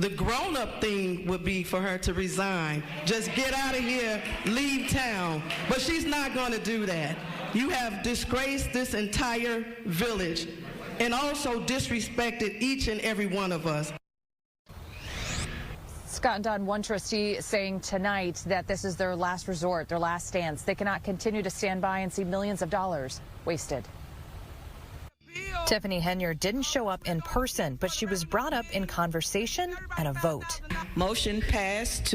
The grown-up thing would be for her to resign. Just get out of here, leave town. But she's not going to do that. You have disgraced this entire village and also disrespected each and every one of us. Scott and Don, one trustee saying tonight that this is their last resort, their last stance. They cannot continue to stand by and see millions of dollars wasted. Tiffany Henyard didn't show up in person, but she was brought up in conversation and a vote. Motion passed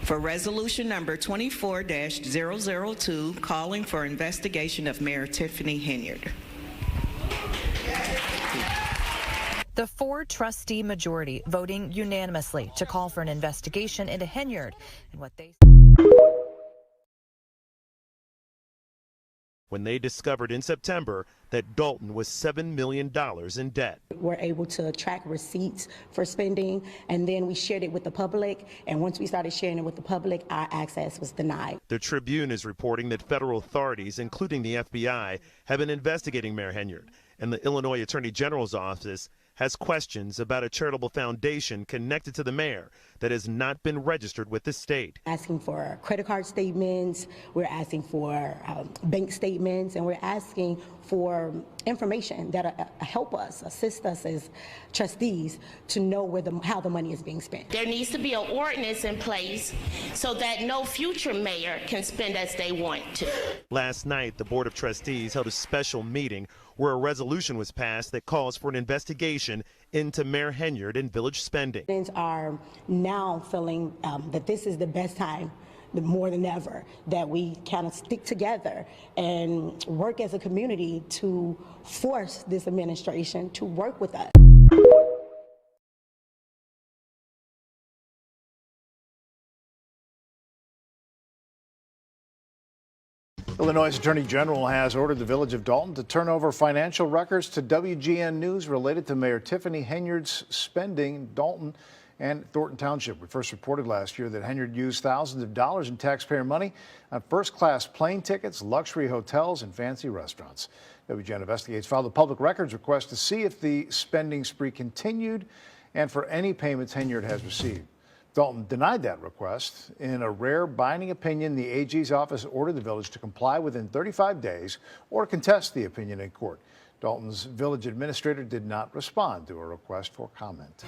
for resolution number 24-002, calling for investigation of Mayor Tiffany Henyard. The 4-trustee majority voting unanimously to call for an investigation into Henyard and what they when they discovered in September that Dolton was $7 million in debt. We're able to track receipts for spending, and then we shared it with the public, and once we started sharing it with the public, our access was denied. The Tribune is reporting that federal authorities, including the FBI, have been investigating Mayor Henyard, and the Illinois Attorney General's office has questions about a charitable foundation connected to the mayor that has not been registered with the state. Asking for credit card statements, we're asking for bank statements, and we're asking for information that help us, assist us as trustees to know how the money is being spent. There needs to be an ordinance in place so that no future mayor can spend as they want to. Last night, the Board of Trustees held a special meeting where a resolution was passed that calls for an investigation into Mayor Henyard and village spending. Residents are now feeling that this is the best time, more than ever, that we kind of stick together and work as a community to force this administration to work with us. Illinois Attorney General has ordered the village of Dolton to turn over financial records to WGN News related to Mayor Tiffany Henyard's spending in Dolton and Thornton Township. We first reported last year that Henyard used thousands of dollars in taxpayer money on first-class plane tickets, luxury hotels, and fancy restaurants. WGN Investigates filed a public records request to see if the spending spree continued and for any payments Henyard has received. Dolton denied that request. In a rare binding opinion, the AG's office ordered the village to comply within 35 days or contest the opinion in court. Dolton's village administrator did not respond to a request for comment.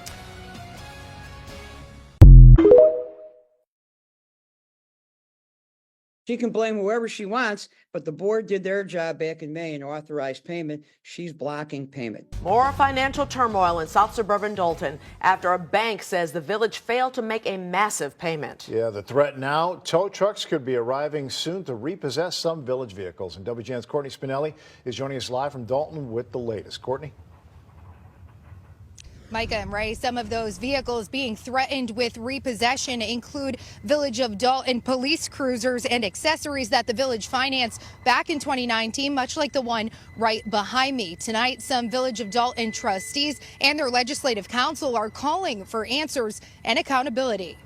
She can blame whoever she wants, but the board did their job back in May and authorized payment. She's blocking payment. More financial turmoil in South Suburban Dolton after a bank says the village failed to make a massive payment. Yeah, the threat now, tow trucks could be arriving soon to repossess some village vehicles. And WGN's Courtney Spinelli is joining us live from Dolton with the latest. Courtney? Micah and Ray, some of those vehicles being threatened with repossession include Village of Dolton police cruisers and accessories that the village financed back in 2019, much like the one right behind me. Tonight, some Village of Dolton trustees and their legislative council are calling for answers and accountability.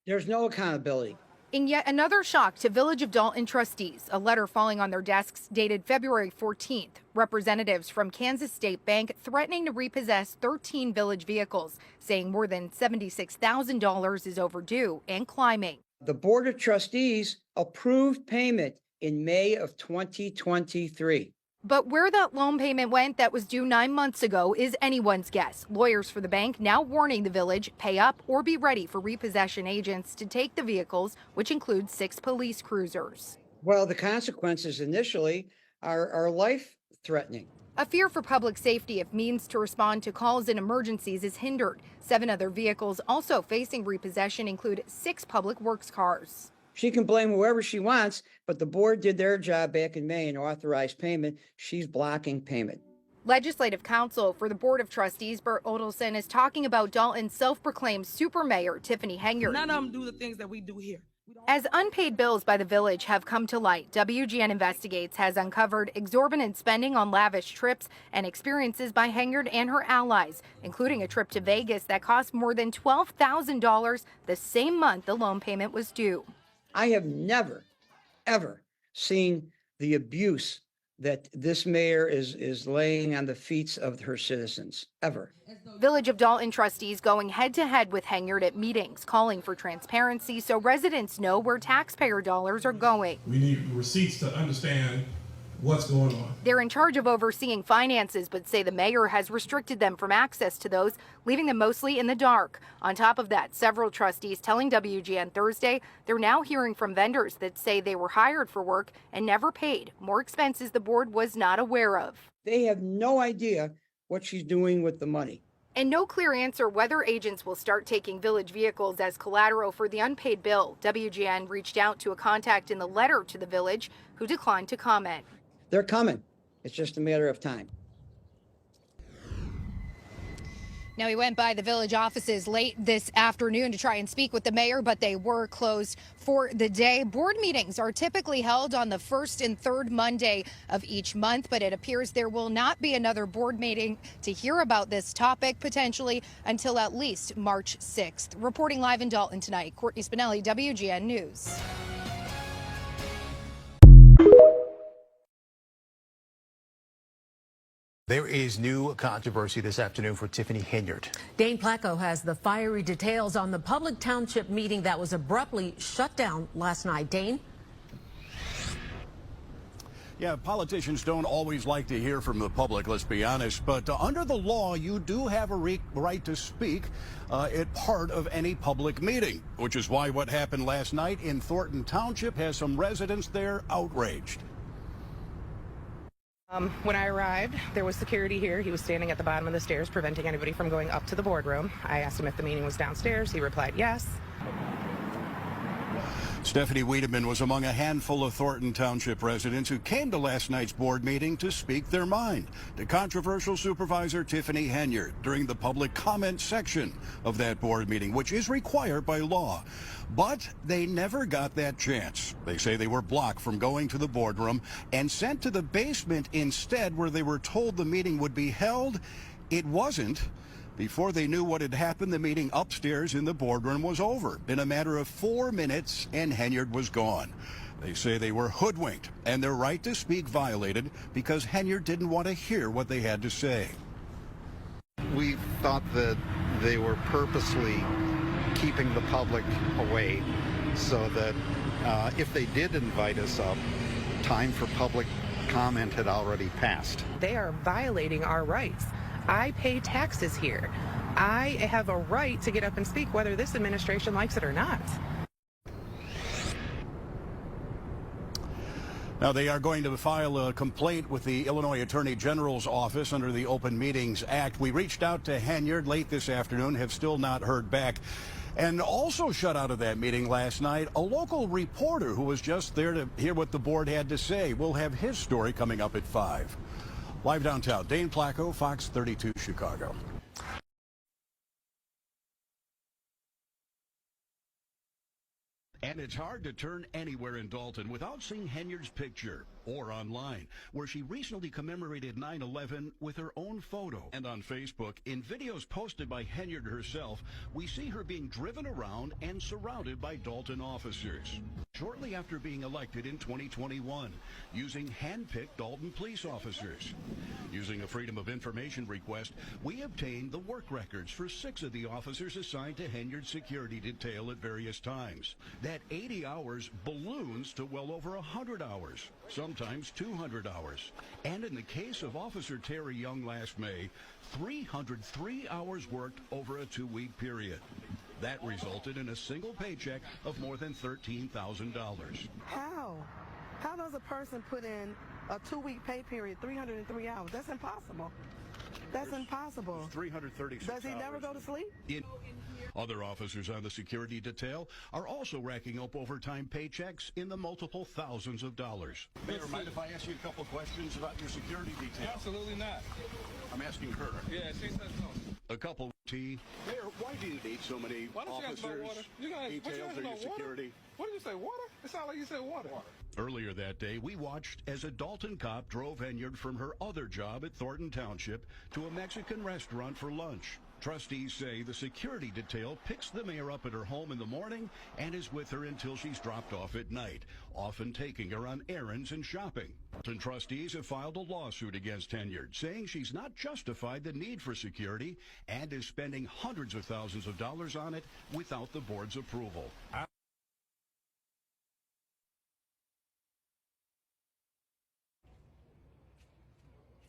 There's no accountability. In yet another shock to Village of Dolton trustees, a letter falling on their desks dated February 14th. Representatives from Kansas State Bank threatening to repossess 13 village vehicles, saying more than $76,000 is overdue and climbing. The Board of Trustees approved payment in May of 2023. But where that loan payment went that was due 9 months ago is anyone's guess. Lawyers for the bank now warning the village, pay up or be ready for repossession agents to take the vehicles, which includes 6 police cruisers. Well, the consequences initially are life-threatening. A fear for public safety if means to respond to calls and emergencies is hindered. 7 other vehicles also facing repossession include 6 public works cars. She can blame whoever she wants, but the board did their job back in May and authorized payment. She's blocking payment. Legislative counsel for the Board of Trustees, Bert Odelson, is talking about Dolton's self-proclaimed super mayor, Tiffany Henyard. None of them do the things that we do here. As unpaid bills by the village have come to light, WGN Investigates has uncovered exorbitant spending on lavish trips and experiences by Henyard and her allies, including a trip to Vegas that cost more than $12,000 the same month the loan payment was due. I have never, ever seen the abuse that this mayor is laying on the feet of her citizens, ever. Village of Dolton trustees going head-to-head with Henyard at meetings, calling for transparency so residents know where taxpayer dollars are going. We need receipts to understand what's going on. They're in charge of overseeing finances, but say the mayor has restricted them from access to those, leaving them mostly in the dark. On top of that, several trustees telling WGN Thursday they're now hearing from vendors that say they were hired for work and never paid, more expenses the board was not aware of. They have no idea what she's doing with the money. And no clear answer whether agents will start taking village vehicles as collateral for the unpaid bill. WGN reached out to a contact in the letter to the village who declined to comment. They're coming. It's just a matter of time. Now, we went by the village offices late this afternoon to try and speak with the mayor, but they were closed for the day. Board meetings are typically held on the first and third Monday of each month, but it appears there will not be another board meeting to hear about this topic potentially until at least March 6th. Reporting live in Dolton tonight, Courtney Spinelli, WGN News. There is new controversy this afternoon for Tiffany Henyard. Dane Placco has the fiery details on the public township meeting that was abruptly shut down last night. Dane? Yeah, politicians don't always like to hear from the public, let's be honest, but under the law, you do have a right to speak at part of any public meeting, which is why what happened last night in Thornton Township has some residents there outraged. When I arrived, there was security here. He was standing at the bottom of the stairs, preventing anybody from going up to the boardroom. I asked him if the meeting was downstairs. He replied yes. Stephanie Wiedemann was among a handful of Thornton Township residents who came to last night's board meeting to speak their mind to controversial Supervisor Tiffany Henyard during the public comment section of that board meeting, which is required by law. But they never got that chance. They say they were blocked from going to the boardroom and sent to the basement instead, where they were told the meeting would be held. It wasn't. Before they knew what had happened, the meeting upstairs in the boardroom was over in a matter of 4 minutes, and Henyard was gone. They say they were hoodwinked and their right to speak violated because Henyard didn't want to hear what they had to say. We thought that they were purposely keeping the public away so that if they did invite us up, time for public comment had already passed. They are violating our rights. I pay taxes here. I have a right to get up and speak, whether this administration likes it or not. Now, they are going to file a complaint with the Illinois Attorney General's office under the Open Meetings Act. We reached out to Henyard late this afternoon, have still not heard back. And also shut out of that meeting last night, a local reporter who was just there to hear what the board had to say. We'll have his story coming up at 5. Live downtown, Dane Placco, Fox 32 Chicago. And it's hard to turn anywhere in Dolton without seeing Henyard's picture, or online, where she recently commemorated 9/11 with her own photo. And on Facebook, in videos posted by Henyard herself, we see her being driven around and surrounded by Dolton officers. Shortly after being elected in 2021, using hand-picked Dolton police officers. Using a Freedom of Information request, we obtained the work records for 6 of the officers assigned to Henyard's security detail at various times. That 80 hours balloons to well over 100 hours, sometimes 200 hours. And in the case of Officer Terry Young last May, 303 hours worked over a 2-week period. That resulted in a single paycheck of more than $13,000. How? How does a person put in a 2-week pay period, 303 hours? That's impossible. That's impossible. 336 Does he never go to sleep? Other officers on the security detail are also racking up overtime paychecks in the multiple thousands of dollars. Mayor, mind if I ask you a couple questions about your security detail? Absolutely not. I'm asking her. Yeah, she says no. A couple tea. Mayor, why do you need so many officers detailed to your security? What did you say, water? It sounded like you said water. Earlier that day, we watched as a Dolton cop drove Henyard from her other job at Thornton Township to a Mexican restaurant for lunch. Trustees say the security detail picks the mayor up at her home in the morning and is with her until she's dropped off at night, often taking her on errands and shopping. Dolton trustees have filed a lawsuit against Henyard, saying she's not justified the need for security and is spending hundreds of thousands of dollars on it without the board's approval.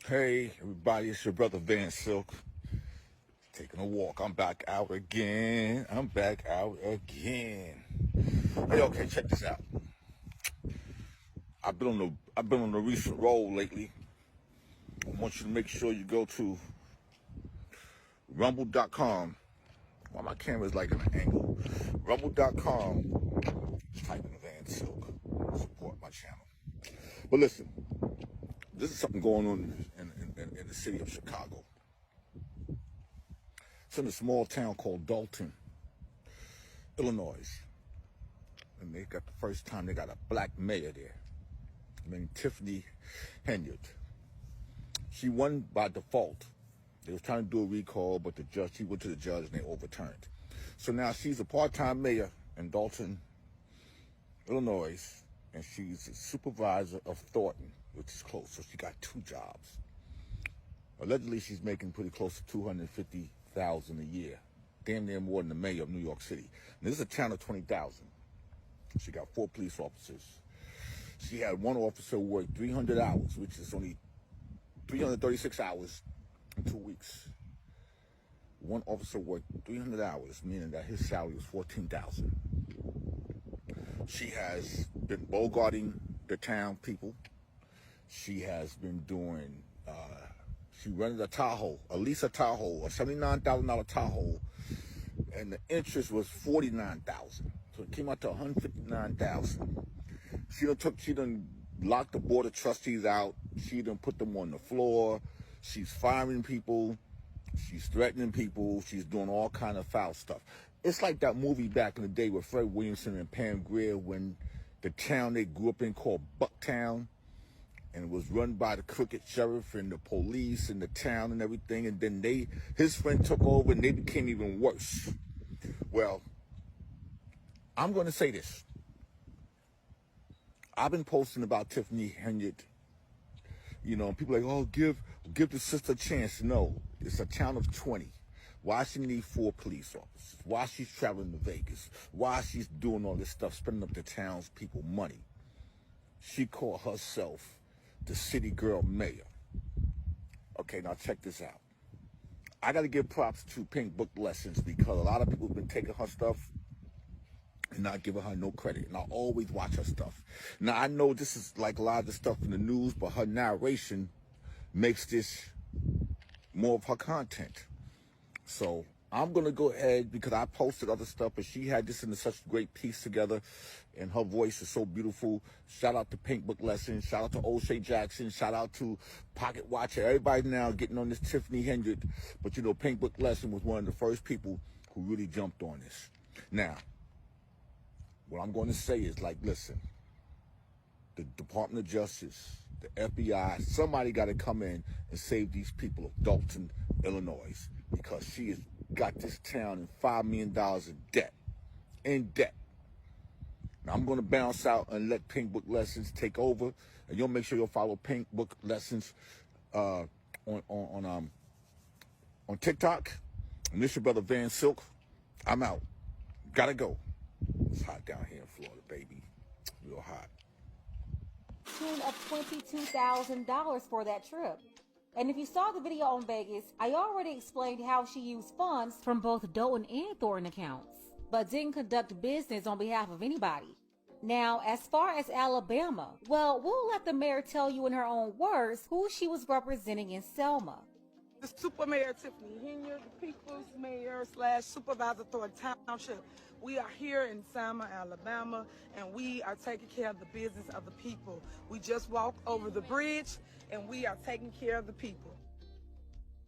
Hey, everybody, it's your brother Van Silk. Taking a walk. I'm back out again. Hey, okay, check this out. I've been on a recent roll lately. I want you to make sure you go to rumble.com. Well, my camera's like in an angle. Rumble.com. Type in Van Silk. Support my channel. But listen, this is something going on in the city of Chicago. It's in a small town called Dolton, Illinois. And they got the first time they got a black mayor there named Tiffany Henyard. She won by default. They was trying to do a recall, but she went to the judge and they overturned. So now she's a part-time mayor in Dolton, Illinois, and she's a supervisor of Thornton, which is close. So she got 2 jobs. Allegedly, she's making pretty close to $250,000 a year, damn near more than the mayor of New York City. And this is a town of 20,000. She got 4 police officers. She had 1 officer work 300 hours, which is only 336 hours in 2 weeks. 1 officer worked 300 hours, meaning that his salary was $14,000. She has been bogarting the town people. She has been doing, she rented a Tahoe, a $79,000 Tahoe, and the interest was $49,000. So it came out to $159,000. She done locked the board of trustees out. She done put them on the floor. She's firing people. She's threatening people. She's doing all kind of foul stuff. It's like that movie back in the day with Fred Williamson and Pam Grier when the town they grew up in called Bucktown, and it was run by the crooked sheriff and the police and the town and everything, and then his friend took over and they became even worse. Well, I'm going to say this. I've been posting about Tiffany Henyard. You know, people are like, oh, give the sister a chance. No, it's a town of 20. Why she need 4 police officers? Why she's traveling to Vegas? Why she's doing all this stuff, spending up the town's people money? She called herself the city girl mayor. Okay, now check this out. I got to give props to Pink Book Lessons because a lot of people have been taking her stuff and not giving her no credit. And I always watch her stuff. Now, I know this is like a lot of the stuff in the news, but her narration makes this more of her content. So I'm going to go ahead because I posted other stuff, but she had this in such a great piece together, and her voice is so beautiful. Shout out to Pink Book Lessons. Shout out to O'Shea Jackson. Shout out to Pocket Watcher. Everybody now getting on this Tiffany Henyard. But, you know, Pink Book Lesson was one of the first people who really jumped on this. Now, what I'm going to say is, like, listen, the Department of Justice, the FBI, somebody got to come in and save these people of Dolton, Illinois, because she has got this town in $5 million in debt. Now, I'm going to bounce out and let Pink Book Lessons take over, and you'll make sure you'll follow Pink Book Lessons on TikTok. And this your brother Van Silk. I'm out. Gotta go. It's hot down here in Florida, baby. Real hot. Tune of $22,000 for that trip. And if you saw the video on Vegas, I already explained how she used funds from both Dolton and Thornton accounts, but didn't conduct business on behalf of anybody. Now, as far as Alabama, well, we'll let the mayor tell you in her own words who she was representing in Selma. The Super Mayor Tiffany Henyard, the People's Mayor / Supervisor Thornton Township. We are here in Selma, Alabama, and we are taking care of the business of the people. We just walked over the bridge, and we are taking care of the people.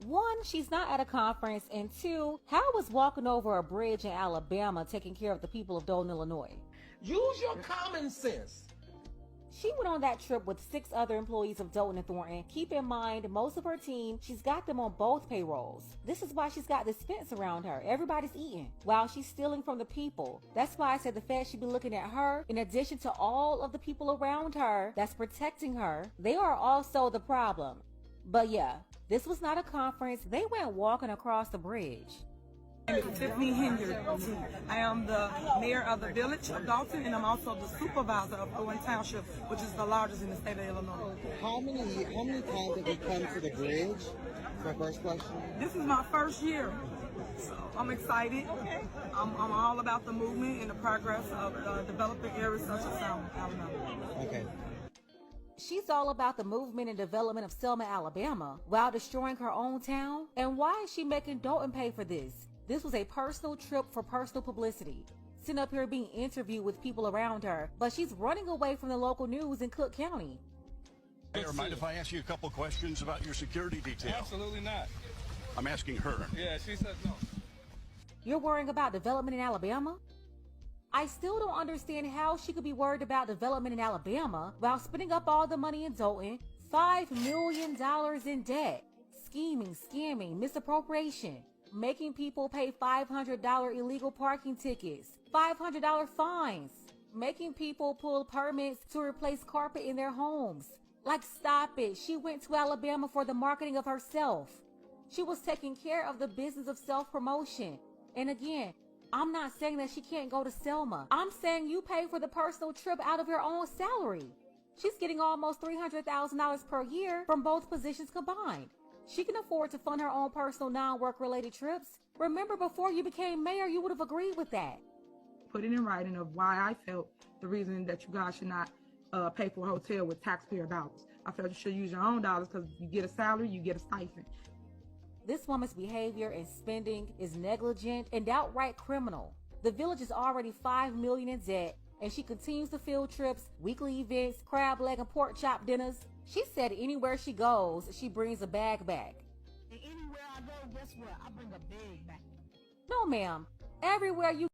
1, she's not at a conference, and 2, how was walking over a bridge in Alabama taking care of the people of Dolton, Illinois? Use your common sense. She went on that trip with 6 other employees of Dolton and Thornton. Keep in mind, most of her team, she's got them on both payrolls. This is why she's got this fence around her. Everybody's eating while she's stealing from the people. That's why I said the Fed should be looking at her in addition to all of the people around her that's protecting her. They are also the problem. But yeah, this was not a conference. They went walking across the bridge. My name is Tiffany Henyard. I am the mayor of the village of Dolton, and I'm also the supervisor of Thornton Township, which is the largest in the state of Illinois. How many times have you come to the bridge? That's my first question. This is my first year, so I'm excited. I'm all about the movement and the progress of developing areas such as Alabama. Okay. She's all about the movement and development of Selma, Alabama, while destroying her own town. And why is she making Dolton pay for this? This was a personal trip for personal publicity. Sitting up here being interviewed with people around her, but she's running away from the local news in Cook County. Mayor, mind if I ask you a couple questions about your security detail? Absolutely not. I'm asking her. Yeah, she said no. You're worrying about development in Alabama? I still don't understand how she could be worried about development in Alabama while spending up all the money in Dolton, $5 million in debt, scheming, scamming, misappropriation, making people pay $500 illegal parking tickets, $500 fines, making people pull permits to replace carpet in their homes. Like, stop it. She went to Alabama for the marketing of herself. She was taking care of the business of self-promotion. And again, I'm not saying that she can't go to Selma. I'm saying you pay for the personal trip out of your own salary. She's getting almost $300,000 per year from both positions combined. She can afford to fund her own personal non-work related trips. Remember, before you became mayor, you would have agreed with that. Put it in writing of why I felt the reason that you guys should not pay for a hotel with taxpayer dollars. I felt you should use your own dollars because you get a salary, you get a stipend. This woman's behavior and spending is negligent and outright criminal. The village is already $5 million in debt, and she continues to field trips, weekly events, crab leg and pork chop dinners. She said anywhere she goes, she brings a bag back. And anywhere I go, guess what? I bring a bag back. No, ma'am. Everywhere you